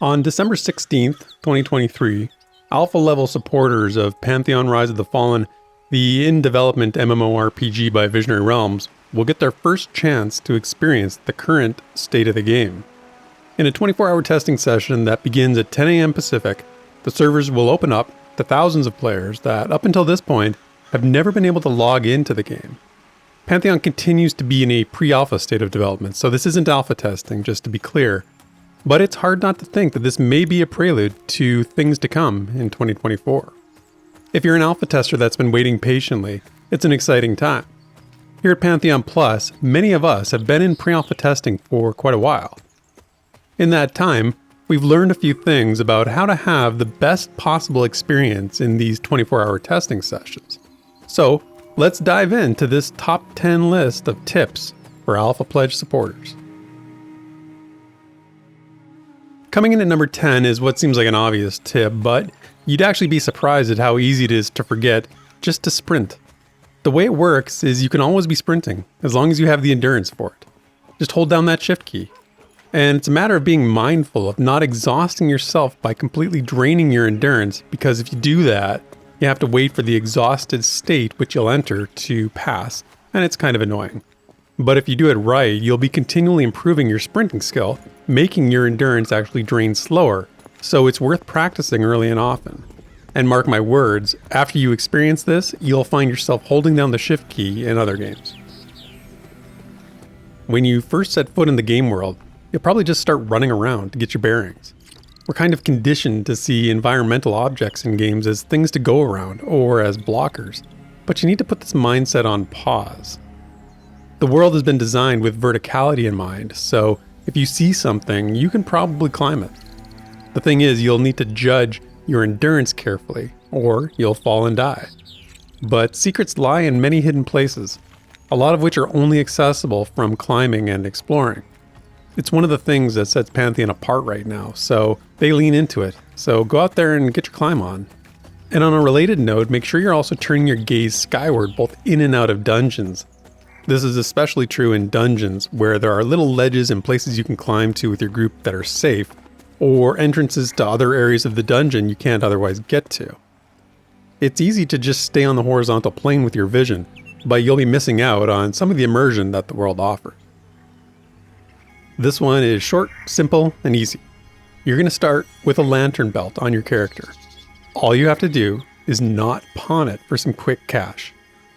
On December 16th, 2023, alpha level supporters of Pantheon Rise of the Fallen, the in-development MMORPG by Visionary Realms, will get their first chance to experience the current state of the game. In a 24-hour testing session that begins at 10 a.m. Pacific, the servers will open up to thousands of players that, up until this point, have never been able to log into the game. Pantheon continues to be in a pre-alpha state of development, so this isn't alpha testing, just to be clear. But it's hard not to think that this may be a prelude to things to come in 2024. If you're an alpha tester that's been waiting patiently, it's an exciting time. Here at Pantheon Plus, many of us have been in pre-alpha testing for quite a while. In that time, we've learned a few things about how to have the best possible experience in these 24-hour testing sessions. So, let's dive into this top 10 list of tips for Alpha Pledge supporters. Coming in at number 10 is what seems like an obvious tip, but you'd actually be surprised at how easy it is to forget just to sprint. The way it works is you can always be sprinting, as long as you have the endurance for it. Just hold down that shift key. And it's a matter of being mindful of not exhausting yourself by completely draining your endurance, because if you do that, you have to wait for the exhausted state which you'll enter to pass, and it's kind of annoying. But if you do it right, you'll be continually improving your sprinting skill, making your endurance actually drain slower, so it's worth practicing early and often. And mark my words, after you experience this, you'll find yourself holding down the shift key in other games. When you first set foot in the game world, you'll probably just start running around to get your bearings. We're kind of conditioned to see environmental objects in games as things to go around or as blockers, but you need to put this mindset on pause. The world has been designed with verticality in mind, so if you see something, you can probably climb it. The thing is, you'll need to judge your endurance carefully, or you'll fall and die. But secrets lie in many hidden places, a lot of which are only accessible from climbing and exploring. It's one of the things that sets Pantheon apart right now, so they lean into it. So go out there and get your climb on. And on a related note, make sure you're also turning your gaze skyward both in and out of dungeons. This is especially true in dungeons, where there are little ledges and places you can climb to with your group that are safe, or entrances to other areas of the dungeon you can't otherwise get to. It's easy to just stay on the horizontal plane with your vision, but you'll be missing out on some of the immersion that the world offers. This one is short, simple, and easy. You're going to start with a lantern belt on your character. All you have to do is not pawn it for some quick cash.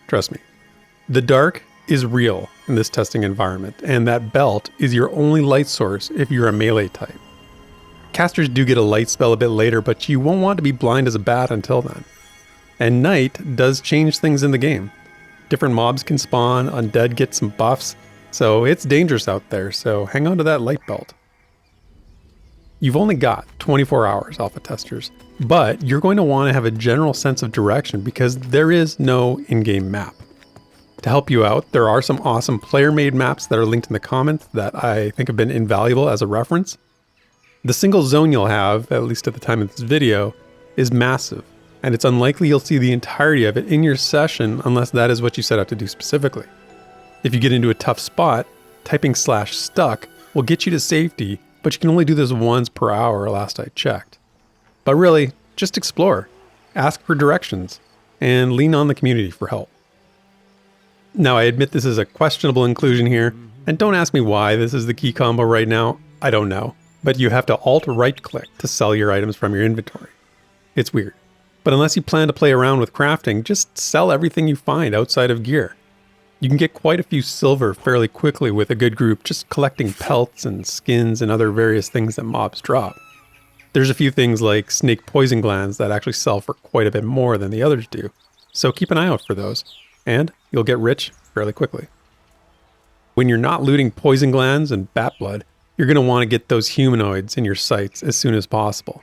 Trust me. The dark is real in this testing environment, and that belt is your only light source if you're a melee type. Casters do get a light spell a bit later, but you won't want to be blind as a bat until then. And night does change things in the game. Different mobs can spawn, undead get some buffs, so it's dangerous out there, so hang on to that light belt. You've only got 24 hours, alpha testers, but you're going to want to have a general sense of direction because there is no in-game map. To help you out, there are some awesome player-made maps that are linked in the comments that I think have been invaluable as a reference. The single zone you'll have, at least at the time of this video, is massive, and it's unlikely you'll see the entirety of it in your session unless that is what you set out to do specifically. If you get into a tough spot, typing /stuck will get you to safety, but you can only do this once per hour last I checked. But really, just explore, ask for directions, and lean on the community for help. Now I admit this is a questionable inclusion here, and don't ask me why this is the key combo right now, I don't know. But you have to alt-right click to sell your items from your inventory. It's weird. But unless you plan to play around with crafting, just sell everything you find outside of gear. You can get quite a few silver fairly quickly with a good group just collecting pelts and skins and other various things that mobs drop. There's a few things like snake poison glands that actually sell for quite a bit more than the others do, so keep an eye out for those, and you'll get rich fairly quickly. When you're not looting poison glands and bat blood, you're going to want to get those humanoids in your sights as soon as possible.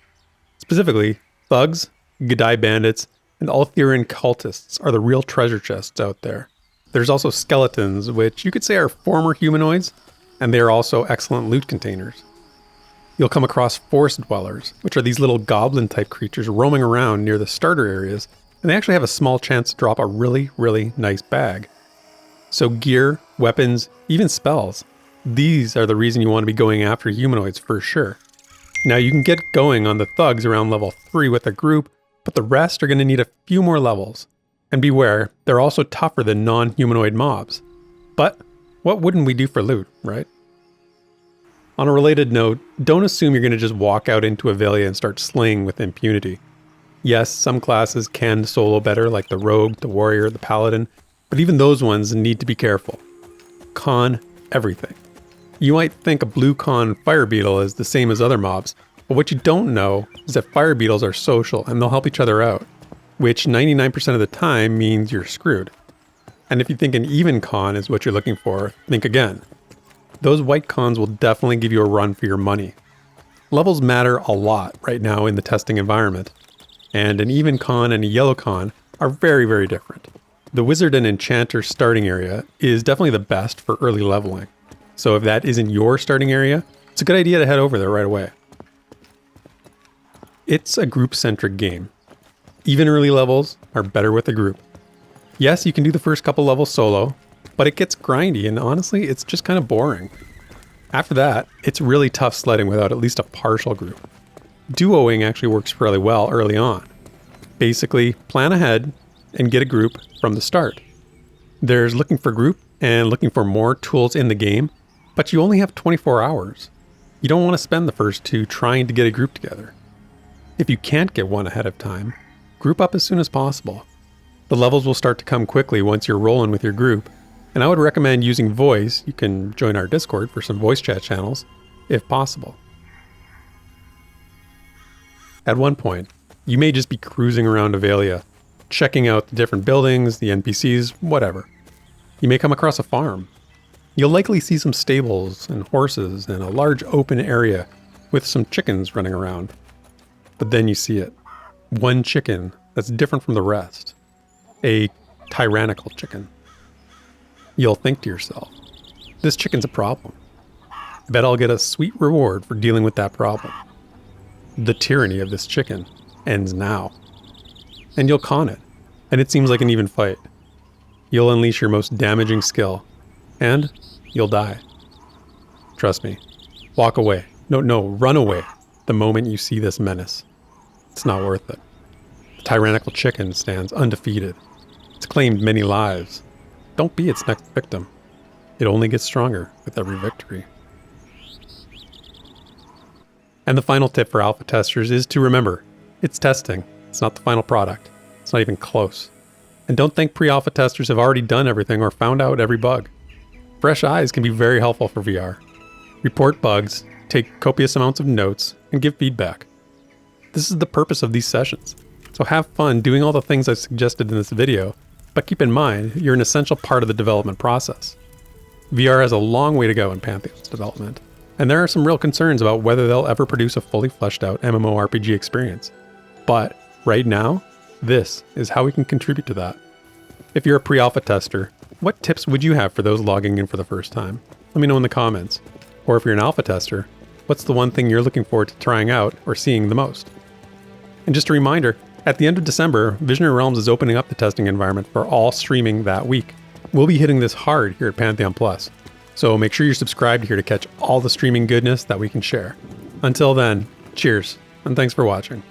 Specifically, thugs, Gadai bandits, and Altherian cultists are the real treasure chests out there. There's also skeletons, which you could say are former humanoids, and they are also excellent loot containers. You'll come across forest dwellers, which are these little goblin-type creatures roaming around near the starter areas, and they actually have a small chance to drop a really, really nice bag. So gear, weapons, even spells, these are the reason you want to be going after humanoids for sure. Now you can get going on the thugs around level 3 with a group, but the rest are going to need a few more levels. And beware, they're also tougher than non-humanoid mobs. But what wouldn't we do for loot, right? On a related note, don't assume you're going to just walk out into Avelia and start slaying with impunity. Yes, some classes can solo better, like the rogue, the warrior, the paladin, but even those ones need to be careful. Con everything. You might think a blue con fire beetle is the same as other mobs, but what you don't know is that fire beetles are social and they'll help each other out, which 99% of the time means you're screwed. And if you think an even con is what you're looking for, think again. Those white cons will definitely give you a run for your money. Levels matter a lot right now in the testing environment, and an even con and a yellow con are very, very different. The wizard and enchanter starting area is definitely the best for early leveling. So if that isn't your starting area, it's a good idea to head over there right away. It's a group-centric game. Even early levels are better with a group. Yes, you can do the first couple levels solo, but it gets grindy and honestly, it's just kind of boring. After that, it's really tough sledding without at least a partial group. Duoing actually works fairly well early on. Basically, plan ahead and get a group from the start. There's looking for group and looking for more tools in the game, but you only have 24 hours. You don't want to spend the first 2 trying to get a group together. If you can't get one ahead of time, group up as soon as possible. The levels will start to come quickly once you're rolling with your group, and I would recommend using voice. You can join our Discord for some voice chat channels, if possible. At one point, you may just be cruising around Avelia, checking out the different buildings, the NPCs, whatever. You may come across a farm. You'll likely see some stables and horses and a large open area with some chickens running around. But then you see it. One chicken that's different from the rest. A tyrannical chicken. You'll think to yourself, this chicken's a problem. I bet I'll get a sweet reward for dealing with that problem. The tyranny of this chicken ends now. And you'll con it, and it seems like an even fight. You'll unleash your most damaging skill, and you'll die. Trust me. Walk away. No, run away the moment you see this menace. It's not worth it. The tyrannical chicken stands undefeated. It's claimed many lives. Don't be its next victim. It only gets stronger with every victory. And the final tip for alpha testers is to remember, it's testing. It's not the final product. It's not even close. And don't think pre-alpha testers have already done everything or found out every bug. Fresh eyes can be very helpful for VR. Report bugs, take copious amounts of notes, and give feedback. This is the purpose of these sessions. So have fun doing all the things I've suggested in this video, but keep in mind, you're an essential part of the development process. VR has a long way to go in Pantheon's development, and there are some real concerns about whether they'll ever produce a fully fleshed out MMORPG experience. But right now, this is how we can contribute to that. If you're a pre-alpha tester, what tips would you have for those logging in for the first time? Let me know in the comments. Or if you're an alpha tester, what's the one thing you're looking forward to trying out or seeing the most? And just a reminder, at the end of December, Visionary Realms is opening up the testing environment for all streaming that week. We'll be hitting this hard here at Pantheon Plus, so make sure you're subscribed here to catch all the streaming goodness that we can share. Until then, cheers, and thanks for watching.